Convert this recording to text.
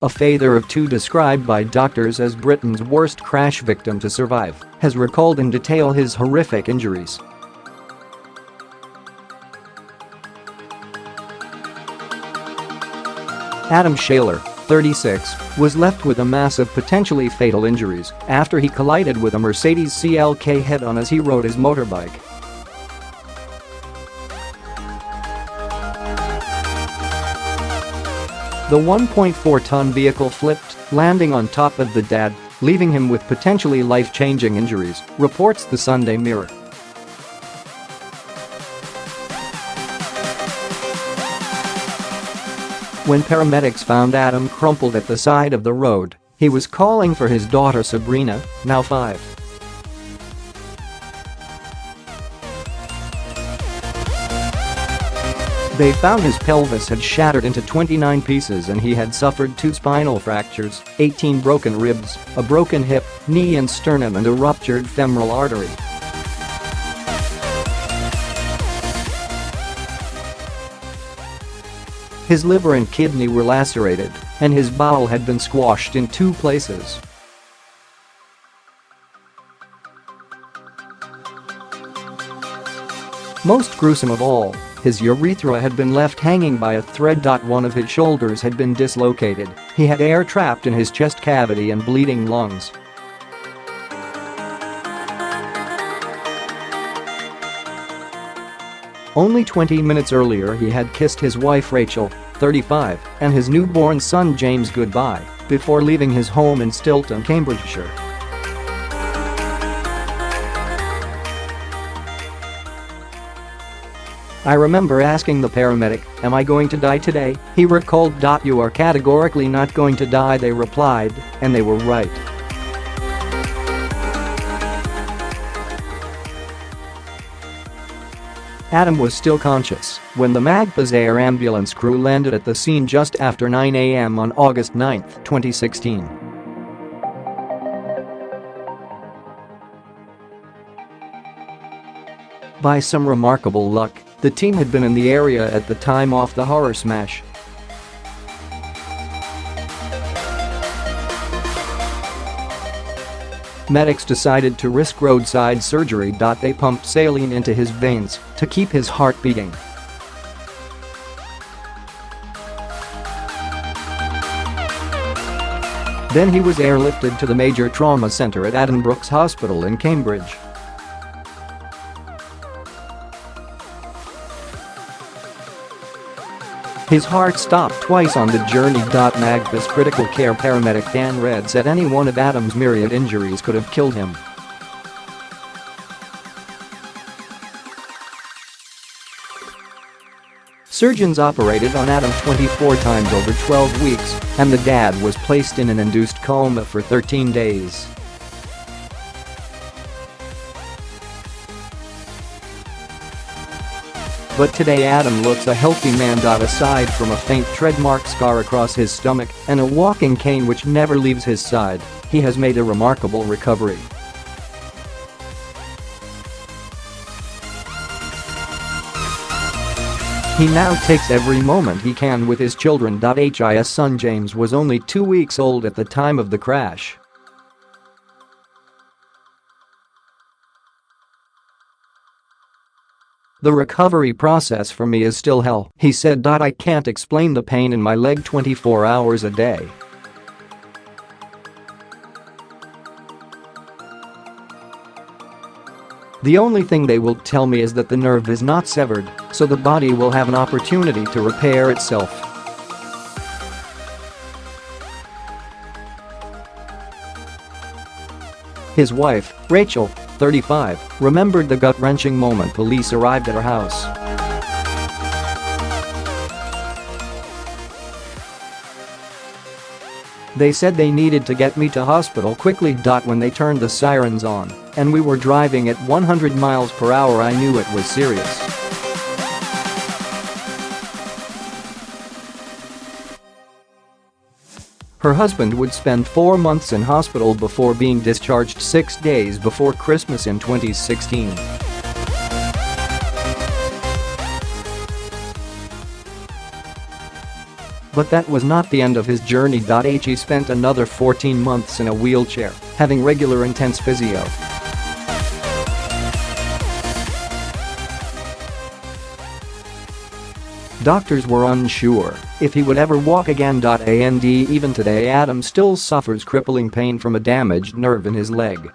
Afather-of-two, described by doctors as Britain's worst crash victim to survive, has recalled in detail his horrific injuries. Adam Shailer, 36, was left with a mass of potentially fatal injuries after he collided with a Mercedes CLK head-on as he rode his motorbike. The 1.4-tonne vehicle flipped, landing on top of the dad, leaving him with potentially life-changing injuries, reports the Sunday Mirror. When paramedics found Adam crumpled at the side of the road, he was calling for his daughter Sabrina, now 5. They found his pelvis had shattered into 29 pieces and he had suffered 2 spinal fractures, 18 broken ribs, a broken hip, knee and sternum and a ruptured femoral artery. His liver and kidney were lacerated, and his bowel had been squashed in 2 places. Most gruesome of all, his urethra had been left hanging by a thread. One of his shoulders had been dislocated, he had air trapped in his chest cavity and bleeding lungs. Only 20 minutes earlier he had kissed his wife Rachael, 35, and his newborn son James goodbye before leaving his home in Stilton, Cambridgeshire. I remember asking the paramedic, "Am I going to die today?" He recalled. "You are categorically not going to die," they replied, and they were right. Adam was still conscious when the Magpas Air Ambulance crew landed at the scene just after 9 a.m. on August 9, 2016. By some remarkable luck, the team had been in the area at the time of the horror smash. Medics decided to risk roadside surgery. They pumped saline into his veins to keep his heart beating. Then he was airlifted to the major trauma center at Addenbrooke's Hospital in Cambridge. His heart stopped twice on the journey.Magpas critical care paramedic Dan Red said any one of Adam's myriad injuries could have killed him. Surgeons operated on Adam 24 times over 12 weeks, and the dad was placed in an induced coma for 13 days. But today Adam looks a healthy man. Aside from a faint tread mark scar across his stomach and a walking cane which never leaves his side, he has made a remarkable recovery. He now takes every moment he can with his children. His son James was only 2 weeks old at the time of the crash. "The recovery process for me is still hell," he said. "I can't explain the pain in my leg 24 hours a day. The only thing they will tell me is that the nerve is not severed, so the body will have an opportunity to repair itself." His wife, Rachael, 35, remembered the gut-wrenching moment police arrived at her house. "They said they needed to get me to hospital quickly. When they turned the sirens on and we were driving at 100 miles per hour, I knew it was serious." Her husband would spend 4 months in hospital before being discharged 6 days before Christmas in 2016. But that was not the end of his journey. He spent another 14 months in a wheelchair, having regular intense physio. Doctors were unsure if he would ever walk again. And even today Adam still suffers crippling pain from a damaged nerve in his leg.